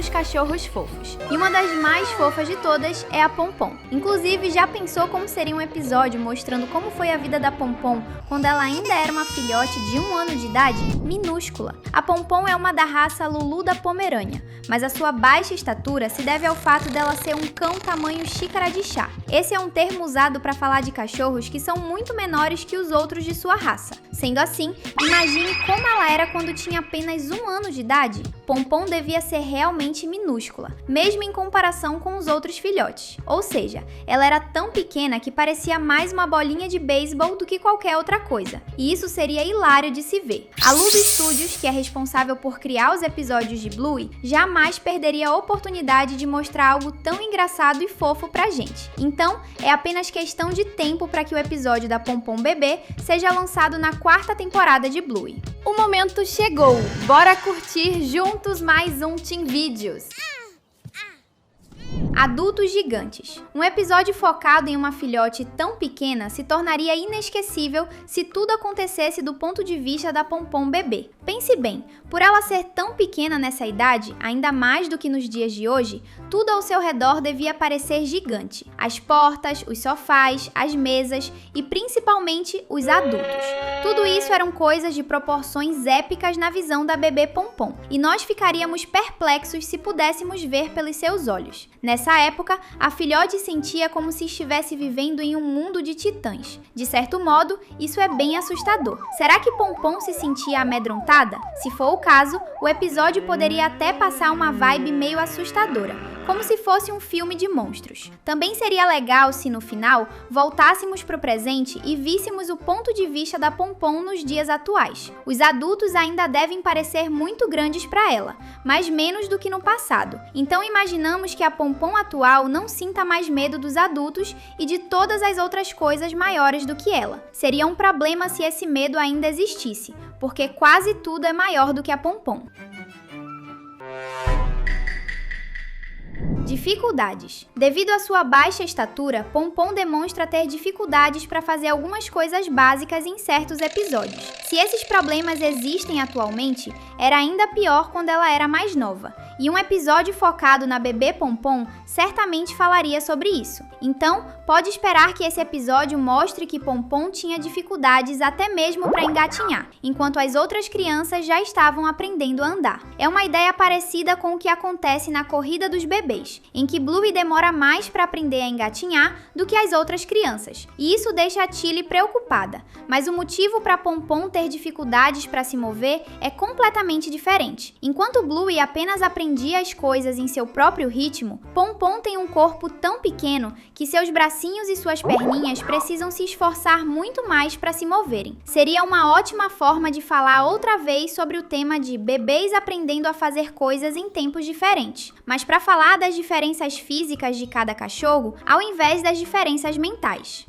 muitos cachorros fofos. E uma das mais fofas de todas é a Pompom. Inclusive, já pensou como seria um episódio mostrando como foi a vida da Pompom quando ela ainda era uma filhote de 1 ano de idade? Minúscula. A Pompom é uma da raça Lulu da Pomerânia, mas a sua baixa estatura se deve ao fato dela ser um cão tamanho xícara de chá. Esse é um termo usado para falar de cachorros que são muito menores que os outros de sua raça. Sendo assim, imagine como ela era quando tinha apenas 1 ano de idade. Pompom devia ser realmente minúscula, mesmo em comparação com os outros filhotes. Ou seja, ela era tão pequena que parecia mais uma bolinha de beisebol do que qualquer outra coisa. E isso seria hilário de se ver. A Ludo Studios, que é responsável por criar os episódios de Bluey, jamais perderia a oportunidade de mostrar algo tão engraçado e fofo pra gente. Então, é apenas questão de tempo para que o episódio da Pompom bebê seja lançado na 4ª temporada de Bluey. O momento chegou! Bora curtir juntos mais um Team Videos! Adultos Gigantes. Um episódio focado em uma filhote tão pequena se tornaria inesquecível se tudo acontecesse do ponto de vista da Pompom bebê. Pense bem, por ela ser tão pequena nessa idade, ainda mais do que nos dias de hoje, tudo ao seu redor devia parecer gigante. As portas, os sofás, as mesas e principalmente os adultos. Tudo isso eram coisas de proporções épicas na visão da bebê Pompom, e nós ficaríamos perplexos se pudéssemos ver pelos seus olhos. Nessa época, a filhote sentia como se estivesse vivendo em um mundo de titãs. De certo modo, isso é bem assustador. Será que Pompom se sentia amedrontada? Se for o caso, o episódio poderia até passar uma vibe meio assustadora, como se fosse um filme de monstros. Também seria legal se, no final, voltássemos para o presente e víssemos o ponto de vista da Pompom nos dias atuais. Os adultos ainda devem parecer muito grandes para ela, mas menos do que no passado. Então imaginamos que a Pompom atual não sinta mais medo dos adultos e de todas as outras coisas maiores do que ela. Seria um problema se esse medo ainda existisse, porque quase tudo é maior do que a Pompom. Dificuldades. Devido à sua baixa estatura, Pompom demonstra ter dificuldades para fazer algumas coisas básicas em certos episódios. Se esses problemas existem atualmente, era ainda pior quando ela era mais nova. E um episódio focado na bebê Pompom certamente falaria sobre isso. Então, pode esperar que esse episódio mostre que Pompom tinha dificuldades até mesmo para engatinhar, enquanto as outras crianças já estavam aprendendo a andar. É uma ideia parecida com o que acontece na corrida dos bebês, em que Bluey demora mais para aprender a engatinhar do que as outras crianças. E isso deixa a Tilly preocupada, mas o motivo para Pompom ter dificuldades para se mover é completamente diferente. Enquanto Bluey apenas aprendia as coisas em seu próprio ritmo, Pompom tem um corpo tão pequeno que seus bracinhos e suas perninhas precisam se esforçar muito mais para se moverem. Seria uma ótima forma de falar outra vez sobre o tema de bebês aprendendo a fazer coisas em tempos diferentes, mas para falar das diferenças físicas de cada cachorro, ao invés das diferenças mentais.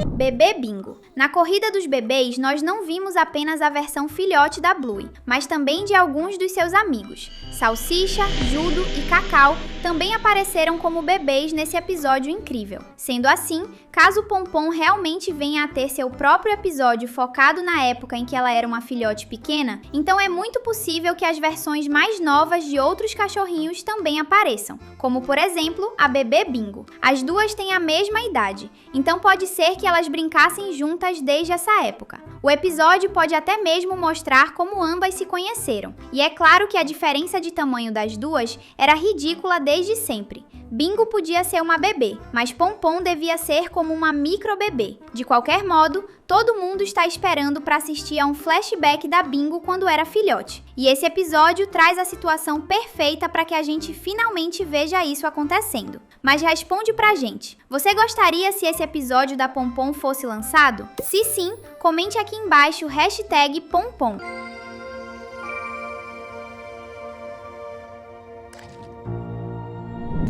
Bebê Bingo. Na corrida dos bebês, nós não vimos apenas a versão filhote da Bluey, mas também de alguns dos seus amigos. Salsicha, Judo e Cacau também apareceram como bebês nesse episódio incrível. Sendo assim, caso Pompom realmente venha a ter seu próprio episódio focado na época em que ela era uma filhote pequena, então é muito possível que as versões mais novas de outros cachorrinhos também apareçam, como por exemplo, a bebê Bingo. As duas têm a mesma idade, então pode ser que elas brincassem juntas desde essa época. O episódio pode até mesmo mostrar como ambas se conheceram, e é claro que a diferença de tamanho das duas era ridícula desde sempre. Bingo podia ser uma bebê, mas Pompom devia ser como uma micro-bebê. De qualquer modo, todo mundo está esperando para assistir a um flashback da Bingo quando era filhote. E esse episódio traz a situação perfeita para que a gente finalmente veja isso acontecendo. Mas responde pra gente, você gostaria se esse episódio da Pompom fosse lançado? Se sim, comente aqui embaixo #Pompom.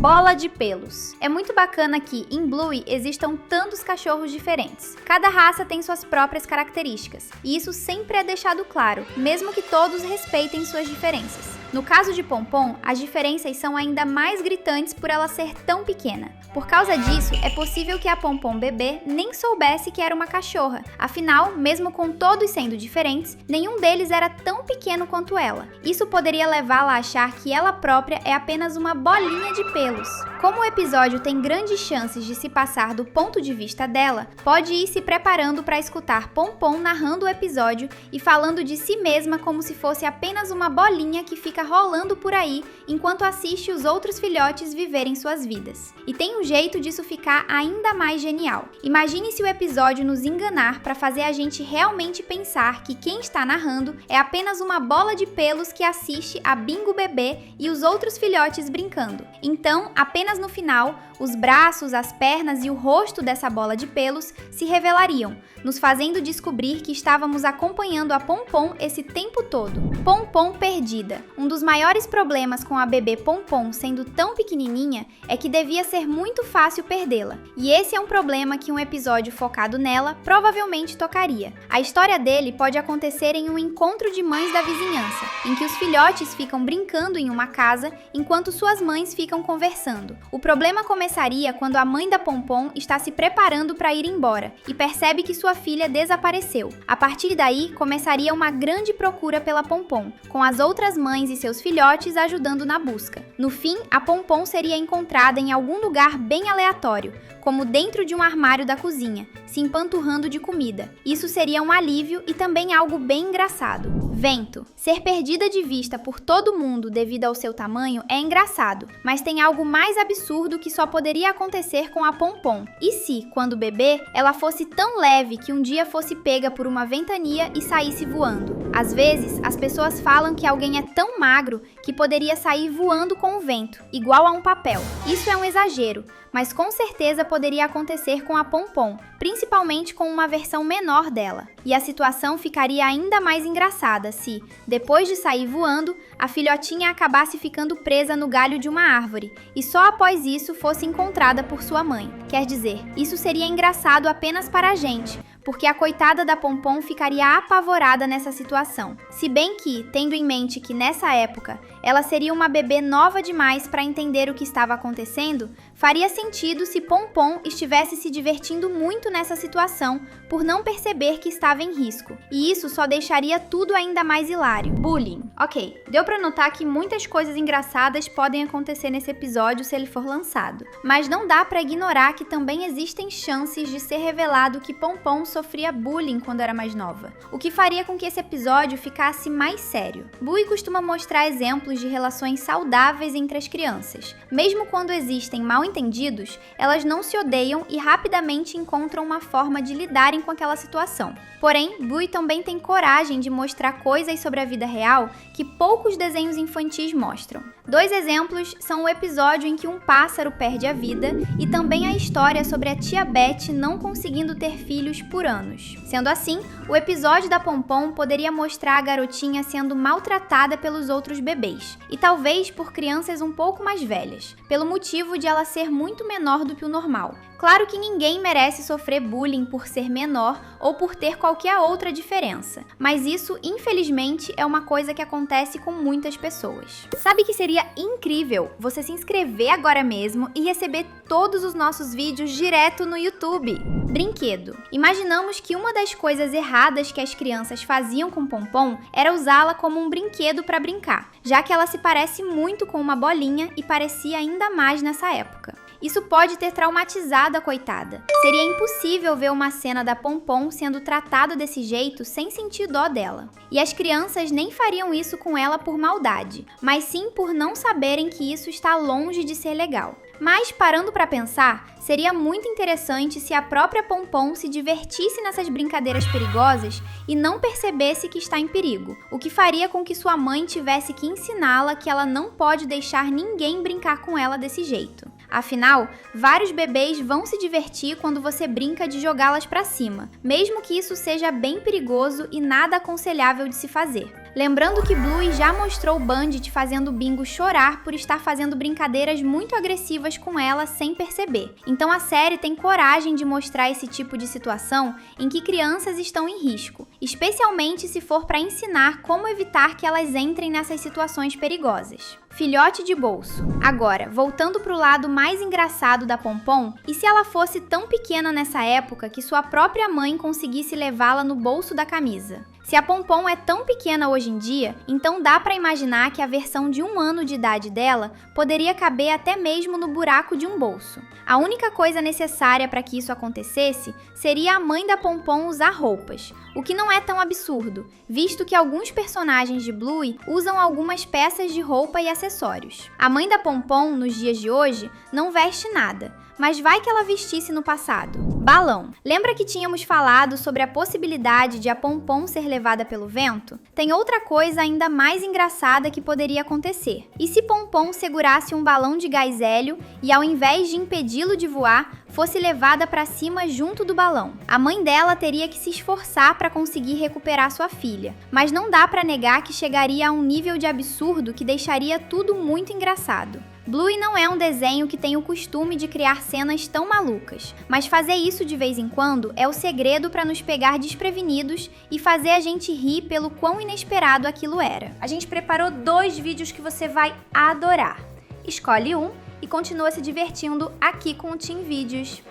Bola de pelos. É muito bacana que, em Bluey, existam tantos cachorros diferentes. Cada raça tem suas próprias características, e isso sempre é deixado claro, mesmo que todos respeitem suas diferenças. No caso de Pompom, as diferenças são ainda mais gritantes por ela ser tão pequena. Por causa disso, é possível que a Pompom bebê nem soubesse que era uma cachorra. Afinal, mesmo com todos sendo diferentes, nenhum deles era tão pequeno quanto ela. Isso poderia levá-la a achar que ela própria é apenas uma bolinha de pelos. Como o episódio tem grandes chances de se passar do ponto de vista dela, pode ir se preparando para escutar Pompom narrando o episódio e falando de si mesma como se fosse apenas uma bolinha que fica rolando por aí enquanto assiste os outros filhotes viverem suas vidas. E tem um jeito disso ficar ainda mais genial. Imagine se o episódio nos enganar para fazer a gente realmente pensar que quem está narrando é apenas uma bola de pelos que assiste a Bingo bebê e os outros filhotes brincando. Então, apenas no final, os braços, as pernas e o rosto dessa bola de pelos se revelariam, nos fazendo descobrir que estávamos acompanhando a Pompom esse tempo todo. Pompom perdida. Um dos maiores problemas com a bebê Pompom sendo tão pequenininha é que devia ser muito fácil perdê-la. E esse é um problema que um episódio focado nela provavelmente tocaria. A história dele pode acontecer em um encontro de mães da vizinhança, em que os filhotes ficam brincando em uma casa enquanto suas mães ficam conversando. O problema começaria quando a mãe da Pompom está se preparando para ir embora e percebe que sua filha desapareceu. A partir daí, começaria uma grande procura pela Pompom, com as outras mães e seus filhotes ajudando na busca. No fim, a Pompom seria encontrada em algum lugar bem aleatório, como dentro de um armário da cozinha, se empanturrando de comida. Isso seria um alívio e também algo bem engraçado. Vento. Ser perdida de vista por todo mundo devido ao seu tamanho é engraçado, mas tem algo mais absurdo que só poderia acontecer com a Pompom. E se, quando bebê, ela fosse tão leve que um dia fosse pega por uma ventania e saísse voando? Às vezes, as pessoas falam que alguém é tão magro que poderia sair voando com o vento, igual a um papel. Isso é um exagero, mas com certeza poderia acontecer com a Pompom, principalmente com uma versão menor dela. E a situação ficaria ainda mais engraçada se, depois de sair voando, a filhotinha acabasse ficando presa no galho de uma árvore e só após isso fosse encontrada por sua mãe. Quer dizer, isso seria engraçado apenas para a gente, porque a coitada da Pompom ficaria apavorada nessa situação. Se bem que, tendo em mente que nessa época ela seria uma bebê nova demais para entender o que estava acontecendo, faria sentido se Pompom estivesse se divertindo muito nessa situação por não perceber que estava em risco. E isso só deixaria tudo ainda mais hilário. Bullying. Ok, deu para notar que muitas coisas engraçadas podem acontecer nesse episódio se ele for lançado. Mas não dá para ignorar que também existem chances de ser revelado que Pompom sofria bullying quando era mais nova, o que faria com que esse episódio ficasse mais sério. Bui costuma mostrar exemplos de relações saudáveis entre as crianças. Mesmo quando existem mal-entendidos, elas não se odeiam e rapidamente encontram uma forma de lidarem com aquela situação. Porém, Bui também tem coragem de mostrar coisas sobre a vida real que poucos desenhos infantis mostram. 2 exemplos são o episódio em que um pássaro perde a vida e também a história sobre a tia Beth não conseguindo ter filhos por anos. Sendo assim, o episódio da Pompom poderia mostrar a garotinha sendo maltratada pelos outros bebês, e talvez por crianças um pouco mais velhas, pelo motivo de ela ser muito menor do que o normal. Claro que ninguém merece sofrer bullying por ser menor ou por ter qualquer outra diferença, mas isso, infelizmente, é uma coisa que acontece com muitas pessoas. Sabe que seria incrível você se inscrever agora mesmo e receber todos os nossos vídeos direto no YouTube? Brinquedo. Imaginamos que uma das coisas erradas que as crianças faziam com Pompom era usá-la como um brinquedo para brincar, já que ela se parece muito com uma bolinha e parecia ainda mais nessa época. Isso pode ter traumatizado a coitada. Seria impossível ver uma cena da Pompom sendo tratada desse jeito sem sentir dó dela. E as crianças nem fariam isso com ela por maldade, mas sim por não saberem que isso está longe de ser legal. Mas, parando para pensar, seria muito interessante se a própria Pompom se divertisse nessas brincadeiras perigosas e não percebesse que está em perigo, o que faria com que sua mãe tivesse que ensiná-la que ela não pode deixar ninguém brincar com ela desse jeito. Afinal, vários bebês vão se divertir quando você brinca de jogá-las para cima, mesmo que isso seja bem perigoso e nada aconselhável de se fazer. Lembrando que Bluey já mostrou Bandit fazendo Bingo chorar por estar fazendo brincadeiras muito agressivas com ela sem perceber. Então a série tem coragem de mostrar esse tipo de situação em que crianças estão em risco, especialmente se for para ensinar como evitar que elas entrem nessas situações perigosas. Filhote de bolso. Agora, voltando pro lado mais engraçado da Pompom, e se ela fosse tão pequena nessa época que sua própria mãe conseguisse levá-la no bolso da camisa? Se a Pompom é tão pequena hoje em dia, então dá para imaginar que a versão de 1 ano de idade dela poderia caber até mesmo no buraco de um bolso. A única coisa necessária para que isso acontecesse seria a mãe da Pompom usar roupas, o que não é tão absurdo, visto que alguns personagens de Bluey usam algumas peças de roupa e acessórios. A mãe da Pompom, nos dias de hoje, não veste nada, mas vai que ela vestisse no passado. Balão. Lembra que tínhamos falado sobre a possibilidade de a Pompom ser levada pelo vento? Tem outra coisa ainda mais engraçada que poderia acontecer. E se Pompom segurasse um balão de gás hélio e, ao invés de impedi-lo de voar, fosse levada para cima junto do balão? A mãe dela teria que se esforçar para conseguir recuperar sua filha, mas não dá para negar que chegaria a um nível de absurdo que deixaria tudo muito engraçado. Bluey não é um desenho que tem o costume de criar cenas tão malucas, mas fazer isso de vez em quando é o segredo para nos pegar desprevenidos e fazer a gente rir pelo quão inesperado aquilo era. A gente preparou 2 vídeos que você vai adorar. Escolhe um e continua se divertindo aqui com o Team Vídeos.